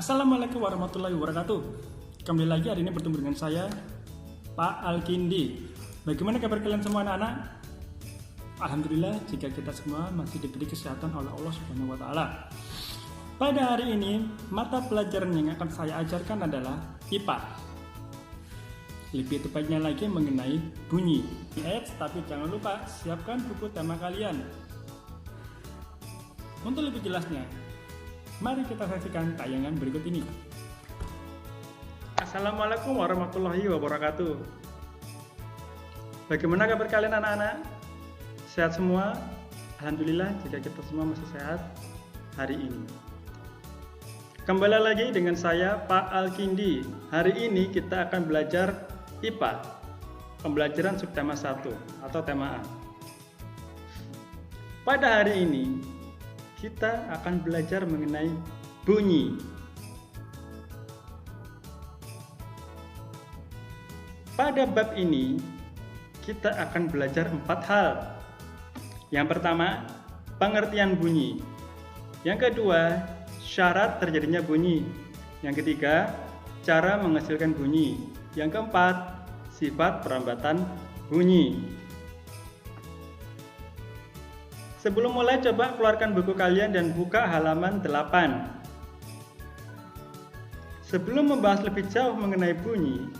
Assalamualaikum warahmatullahi wabarakatuh. Kembali lagi hari ini bertemu dengan saya, Pak Alkindi. Bagaimana kabar kalian semua anak-anak? Alhamdulillah jika kita semua masih diberi kesehatan oleh Allah Subhanahu wa taala. Pada hari ini, mata pelajaran yang akan saya ajarkan adalah IPA. Lebih tepatnya lagi mengenai bunyi. Tapi jangan lupa siapkan buku tema kalian. Untuk lebih jelasnya, mari kita saksikan tayangan berikut ini. Assalamualaikum warahmatullahi wabarakatuh. Bagaimana kabar kalian anak-anak? Sehat semua? Alhamdulillah jika kita semua masih sehat hari ini. Kembali lagi dengan saya Pak Alkindi. Hari ini kita akan belajar IPA, pembelajaran subtema 1 atau tema A. Pada hari ini kita akan belajar mengenai bunyi. Pada bab ini kita akan belajar 4 hal. Yang pertama, pengertian bunyi. Yang kedua, syarat terjadinya bunyi. Yang ketiga, cara menghasilkan bunyi. Yang keempat, sifat perambatan bunyi. Sebelum mulai, coba keluarkan buku kalian dan buka halaman 8. Sebelum membahas lebih jauh mengenai bunyi,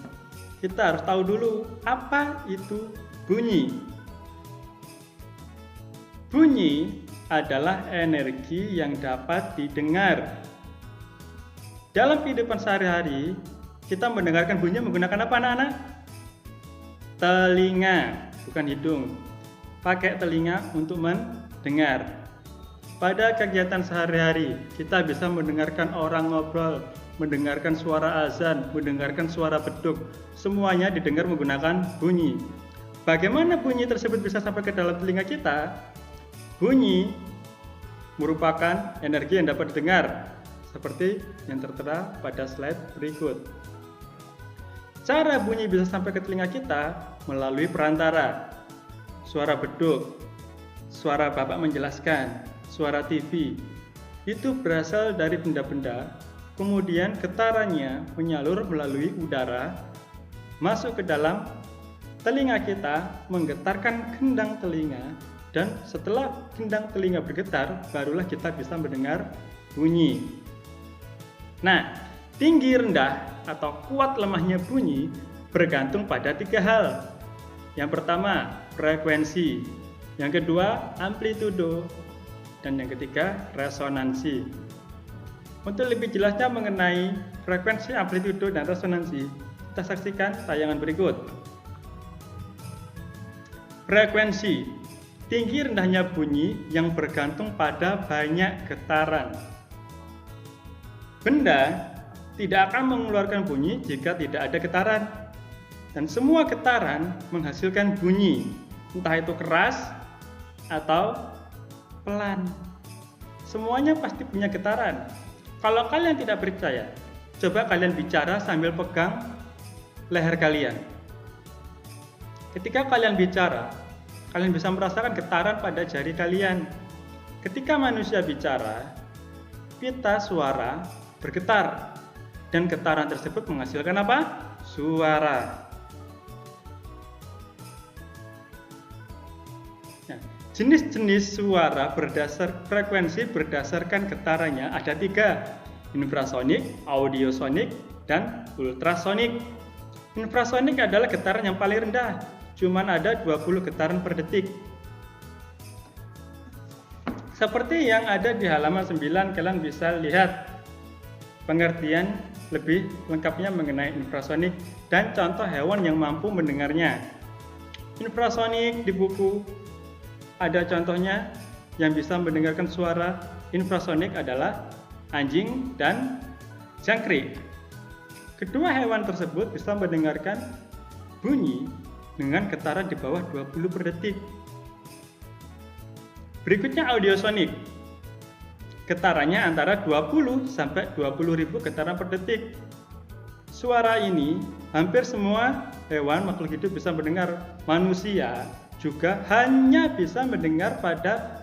kita harus tahu dulu apa itu bunyi. Bunyi adalah energi yang dapat didengar. Dalam kehidupan sehari-hari, kita mendengarkan bunyi menggunakan apa anak-anak? Telinga, bukan hidung. Pakai telinga untuk mendengar. Pada kegiatan sehari-hari, kita bisa mendengarkan orang ngobrol, mendengarkan suara azan, mendengarkan suara beduk. Semuanya didengar menggunakan bunyi. Bagaimana bunyi tersebut bisa sampai ke dalam telinga kita? Bunyi merupakan energi yang dapat didengar, seperti yang tertera pada slide berikut. Cara bunyi bisa sampai ke telinga kita melalui perantara. Suara beduk, suara bapak menjelaskan, suara TV. Itu berasal dari benda-benda, kemudian getarannya menyalur melalui udara, masuk ke dalam telinga kita, menggetarkan gendang telinga, dan setelah gendang telinga bergetar, barulah kita bisa mendengar bunyi. Nah, tinggi rendah atau kuat lemahnya bunyi bergantung pada 3 hal. Yang pertama, frekuensi. Yang kedua, amplitudo. Dan yang ketiga, resonansi. Untuk lebih jelasnya mengenai frekuensi, amplitudo, dan resonansi, kita saksikan tayangan berikut. Frekuensi, tinggi rendahnya bunyi yang bergantung pada banyak getaran. Benda tidak akan mengeluarkan bunyi jika tidak ada getaran. Dan semua getaran menghasilkan bunyi, entah itu keras atau pelan. Semuanya pasti punya getaran. Kalau kalian tidak percaya, coba kalian bicara sambil pegang leher kalian. Ketika kalian bicara, kalian bisa merasakan getaran pada jari kalian. Ketika manusia bicara, pita suara bergetar. Dan getaran tersebut menghasilkan apa? Suara. Nah, jenis-jenis suara frekuensi berdasarkan getarannya ada 3. Infrasonik, audiosonik, dan ultrasonik. Infrasonik adalah getaran yang paling rendah, cuman ada 20 getaran per detik. Seperti yang ada di halaman 9, kalian bisa lihat pengertian lebih lengkapnya mengenai infrasonik dan contoh hewan yang mampu mendengarnya. Infrasonik di buku ada contohnya yang bisa mendengarkan suara infrasonik adalah anjing dan jangkrik. Kedua hewan tersebut bisa mendengarkan bunyi dengan getaran di bawah 20 per detik. Berikutnya audiosonik. Getarannya antara 20 sampai 20.000 getaran per detik. Suara ini hampir semua hewan makhluk hidup bisa mendengar. Manusia juga hanya bisa mendengar pada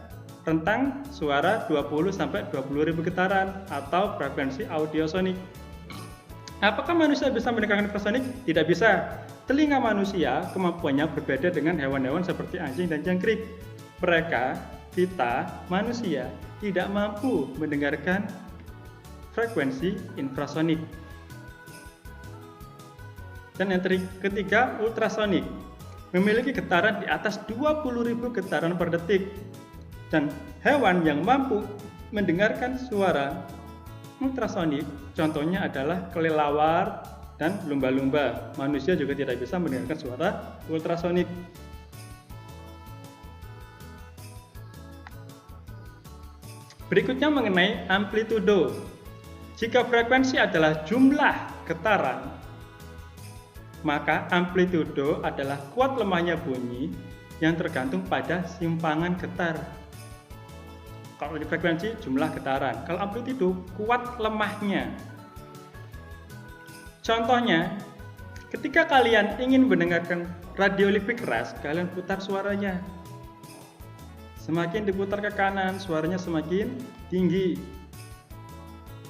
rentang suara 20 sampai 20.000 getaran atau frekuensi audiosonik. Apakah manusia bisa mendengarkan infrasonik? Tidak bisa. Telinga manusia kemampuannya berbeda dengan hewan-hewan seperti anjing dan jangkrik. Mereka, kita, manusia, tidak mampu mendengarkan frekuensi infrasonik. Dan yang ketiga, ultrasonik. Memiliki getaran di atas 20.000 getaran per detik. Dan hewan yang mampu mendengarkan suara ultrasonik, contohnya adalah kelelawar dan lumba-lumba. Manusia juga tidak bisa mendengarkan suara ultrasonik. Berikutnya mengenai amplitudo. Jika frekuensi adalah jumlah getaran, maka amplitudo adalah kuat lemahnya bunyi yang tergantung pada simpangan getar. Kalau di frekuensi jumlah getaran, kalau amplitudo kuat lemahnya. Contohnya, ketika kalian ingin mendengarkan radio lebih keras, kalian putar suaranya. Semakin diputar ke kanan, suaranya semakin tinggi.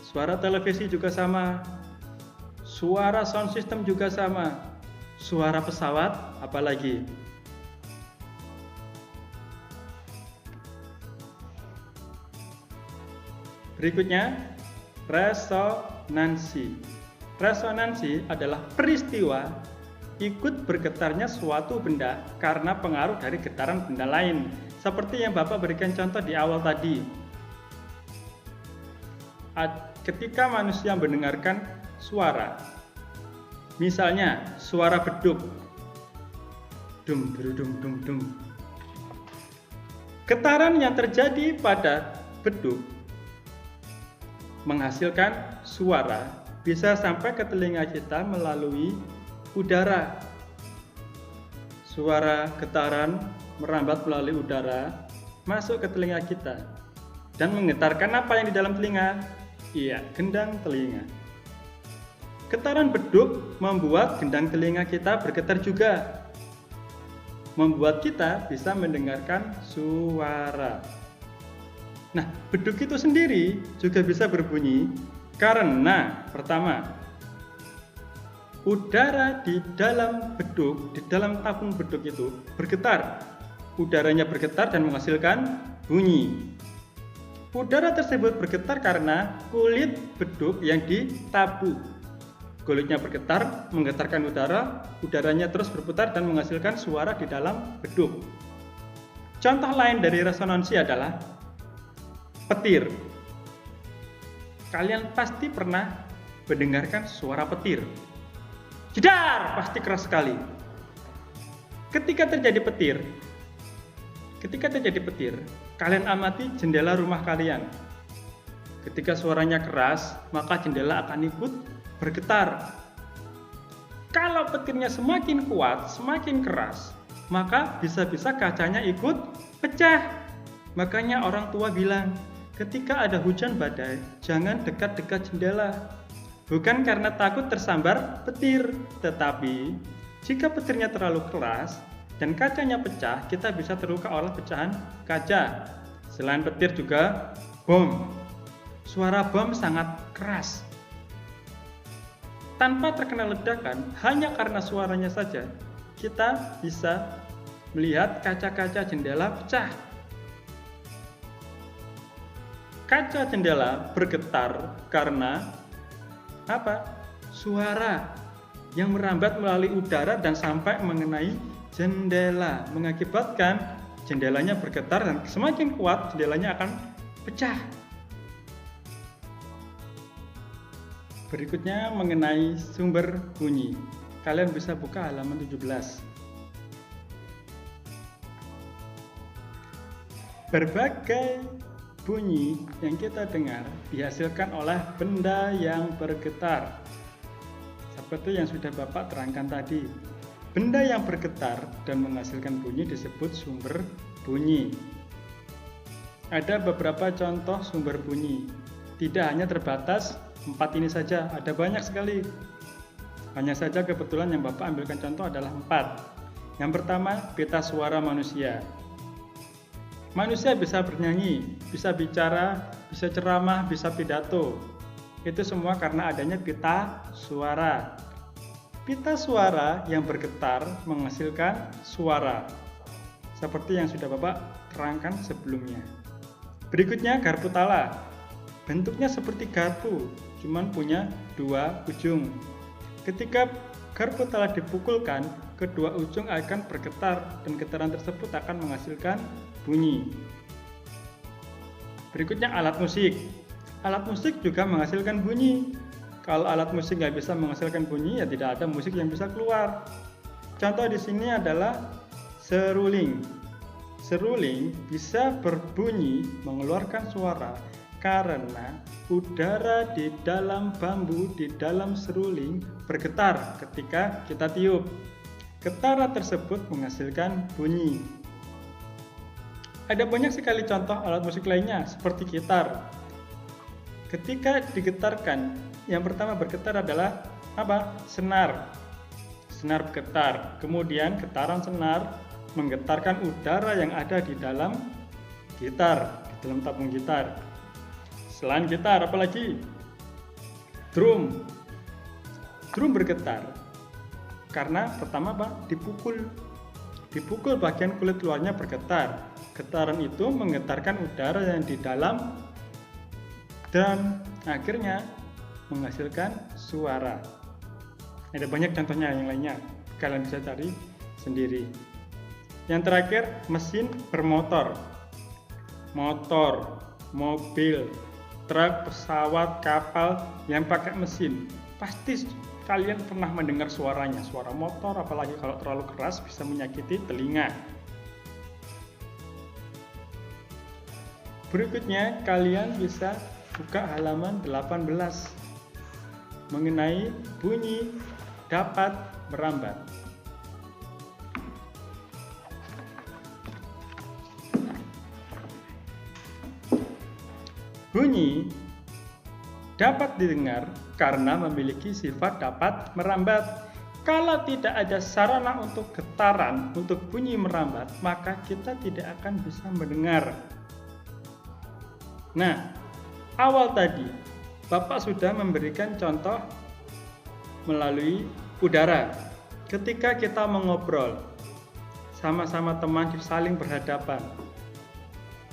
Suara televisi juga sama. Suara sound system juga sama. Suara pesawat apalagi. Berikutnya, resonansi. Resonansi adalah peristiwa ikut bergetarnya suatu benda karena pengaruh dari getaran benda lain. Seperti yang Bapak berikan contoh di awal tadi. Ketika manusia mendengarkan suara, misalnya suara beduk, dum dum dum dum. Getaran yang terjadi pada beduk menghasilkan suara bisa sampai ke telinga kita melalui udara. Suara getaran merambat melalui udara, masuk ke telinga kita dan menggetarkan apa yang di dalam telinga? Iya, gendang telinga. Getaran beduk membuat gendang telinga kita bergetar juga, membuat kita bisa mendengarkan suara. Nah, beduk itu sendiri juga bisa berbunyi karena pertama, udara di dalam beduk, di dalam tabung beduk itu bergetar. Udaranya bergetar dan menghasilkan bunyi. Udara tersebut bergetar karena kulit beduk yang ditabuh. Kulitnya bergetar, menggetarkan udara, udaranya terus berputar dan menghasilkan suara di dalam beduk. Contoh lain dari resonansi adalah petir. Kalian pasti pernah mendengarkan suara petir. Jedar, pasti keras sekali. Ketika terjadi petir, kalian amati jendela rumah kalian. Ketika suaranya keras, maka jendela akan ikut bergetar. Kalau petirnya semakin kuat, semakin keras, maka bisa-bisa kacanya ikut pecah. Makanya orang tua bilang, ketika ada hujan badai, jangan dekat-dekat jendela. Bukan karena takut tersambar petir, tetapi jika petirnya terlalu keras dan kacanya pecah, kita bisa terluka oleh pecahan kaca. Selain petir juga bom. Suara bom sangat keras. Tanpa terkena ledakan, hanya karena suaranya saja, kita bisa melihat kaca-kaca jendela pecah. Kaca jendela bergetar karena apa? Suara yang merambat melalui udara dan sampai mengenai jendela, mengakibatkan jendelanya bergetar dan semakin kuat jendelanya akan pecah. Berikutnya mengenai sumber bunyi. Kalian bisa buka halaman 17. Berbagai bunyi yang kita dengar dihasilkan oleh benda yang bergetar. Seperti yang sudah Bapak terangkan tadi. Benda yang bergetar dan menghasilkan bunyi disebut sumber bunyi. Ada beberapa contoh sumber bunyi. Tidak hanya terbatas 4 ini saja, ada banyak sekali. Hanya saja kebetulan yang Bapak ambilkan contoh adalah 4. Yang pertama, pita suara manusia. Manusia bisa bernyanyi, bisa bicara, bisa ceramah, bisa pidato. Itu semua karena adanya pita suara. Pita suara yang bergetar menghasilkan suara. Seperti yang sudah Bapak terangkan sebelumnya. Berikutnya garpu tala. Bentuknya seperti garpu, cuman punya dua ujung. Ketika garpu tala dipukulkan, kedua ujung akan bergetar dan getaran tersebut akan menghasilkan bunyi. Berikutnya alat musik. Alat musik juga menghasilkan bunyi. Kalau alat musik nggak bisa menghasilkan bunyi, ya tidak ada musik yang bisa keluar. Contoh di sini adalah seruling. Seruling bisa berbunyi mengeluarkan suara karena udara di dalam bambu, di dalam seruling bergetar ketika kita tiup. Getaran tersebut menghasilkan bunyi. Ada banyak sekali contoh alat musik lainnya seperti gitar. Ketika digetarkan, yang pertama bergetar adalah apa? Senar. Senar bergetar. Kemudian getaran senar menggetarkan udara yang ada di dalam gitar, di dalam tabung gitar. Selain gitar, apalagi? Drum. Drum bergetar karena pertama apa? Dipukul. Dipukul bagian kulit luarnya bergetar. Getaran itu menggetarkan udara yang di dalam dan akhirnya menghasilkan suara. Ada banyak contohnya yang lainnya, kalian bisa cari sendiri. Yang terakhir, mesin bermotor. Motor, mobil, truk, pesawat, kapal yang pakai mesin. Pasti kalian pernah mendengar suaranya. Suara motor, apalagi kalau terlalu keras bisa menyakiti telinga. Berikutnya, kalian bisa buka halaman 18 mengenai bunyi dapat merambat. Bunyi dapat didengar karena memiliki sifat dapat merambat. Kalau tidak ada sarana untuk getaran, untuk bunyi merambat, maka kita tidak akan bisa mendengar. Nah, awal tadi Bapak sudah memberikan contoh melalui udara. Ketika kita mengobrol sama-sama teman saling berhadapan,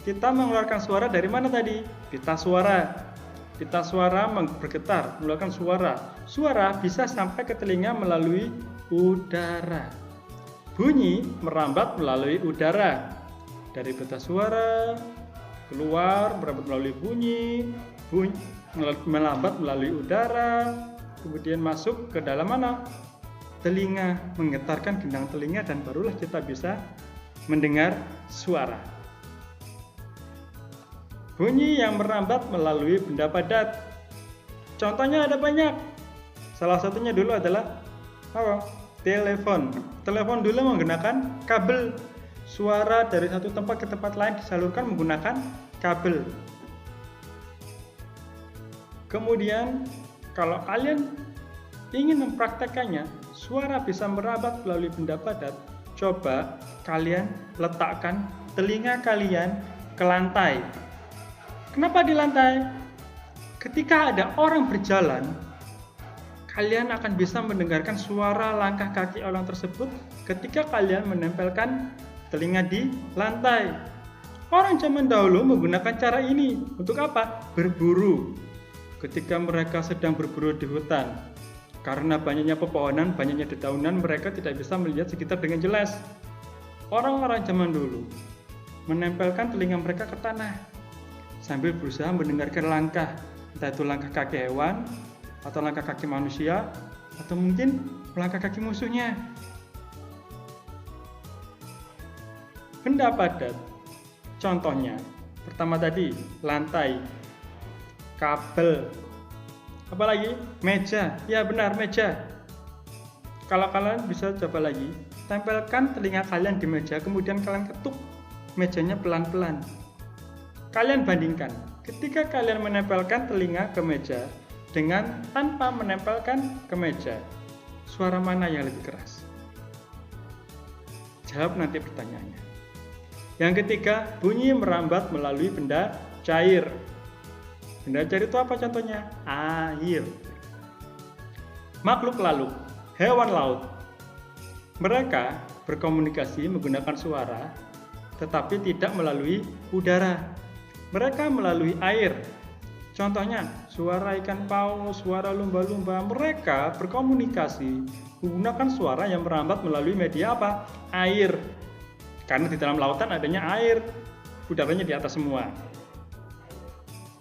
kita mengeluarkan suara dari mana tadi? Pita suara. Pita suara bergetar, mengeluarkan suara. Suara bisa sampai ke telinga melalui udara. Bunyi merambat melalui udara. Dari pita suara keluar, merambat melalui bunyi, melambat melalui udara, kemudian masuk ke dalam mana? Telinga, menggetarkan gendang telinga dan barulah kita bisa mendengar suara. Bunyi yang merambat melalui benda padat. Contohnya ada banyak. Salah satunya dulu adalah apa? Telepon. Telepon dulu menggunakan kabel. Suara dari satu tempat ke tempat lain disalurkan menggunakan kabel. Kemudian kalau kalian ingin mempraktekannya, suara bisa merambat melalui benda padat, coba kalian letakkan telinga kalian ke lantai. Kenapa di lantai? Ketika ada orang berjalan, kalian akan bisa mendengarkan suara langkah kaki orang tersebut ketika kalian menempelkan telinga di lantai. Orang zaman dahulu menggunakan cara ini untuk apa? Berburu. Ketika mereka sedang berburu di hutan, karena banyaknya pepohonan, banyaknya dedaunan, mereka tidak bisa melihat sekitar dengan jelas. Orang-orang zaman dulu menempelkan telinga mereka ke tanah sambil berusaha mendengarkan langkah, entah itu langkah kaki hewan atau langkah kaki manusia atau mungkin langkah kaki musuhnya. Benda padat, contohnya pertama tadi lantai, kabel, apalagi meja. Ya benar, meja. Kalau kalian bisa coba lagi, tempelkan telinga kalian di meja, kemudian kalian ketuk mejanya pelan-pelan. Kalian bandingkan, ketika kalian menempelkan telinga ke meja dengan tanpa menempelkan ke meja, suara mana yang lebih keras? Jawab nanti pertanyaannya. Yang ketiga, bunyi merambat melalui benda cair. Benda cair itu apa contohnya? Air. Makhluk laut, hewan laut. Mereka berkomunikasi menggunakan suara, tetapi tidak melalui udara. Mereka melalui air. Contohnya, suara ikan paus, suara lumba-lumba. Mereka berkomunikasi menggunakan suara yang merambat melalui media apa? Air. Karena di dalam lautan adanya air, udaranya di atas semua.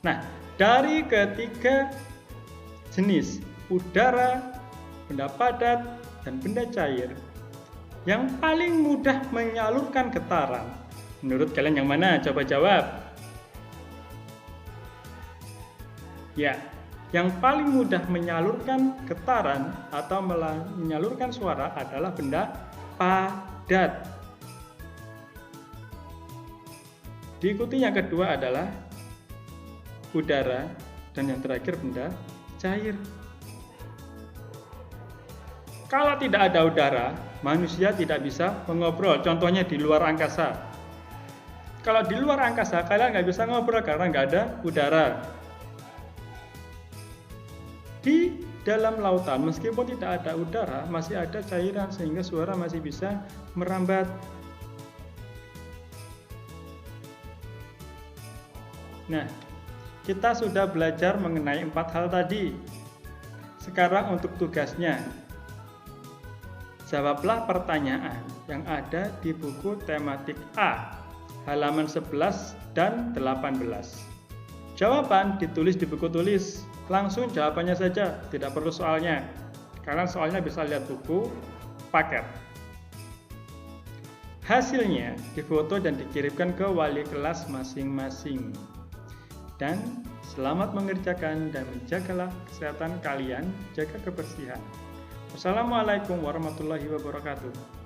Nah, dari ketiga jenis udara, benda padat, dan benda cair, yang paling mudah menyalurkan getaran, menurut kalian yang mana? Coba jawab. Ya, yang paling mudah menyalurkan getaran atau menyalurkan suara adalah benda padat. Diikuti yang kedua adalah udara, dan yang terakhir benda cair. Kalau tidak ada udara, manusia tidak bisa mengobrol. Contohnya di luar angkasa. Kalau di luar angkasa, kalian nggak bisa ngobrol karena nggak ada udara. Di dalam lautan, meskipun tidak ada udara, masih ada cairan sehingga suara masih bisa merambat. Nah, kita sudah belajar mengenai 4 hal tadi. Sekarang untuk tugasnya. Jawablah pertanyaan yang ada di buku tematik A, halaman 11 dan 18. Jawaban ditulis di buku tulis. Langsung jawabannya saja, tidak perlu soalnya. Karena soalnya bisa lihat buku paket. Hasilnya difoto dan dikirimkan ke wali kelas masing-masing. Dan selamat mengerjakan dan menjagalah kesehatan kalian, jaga kebersihan. Wassalamualaikum warahmatullahi wabarakatuh.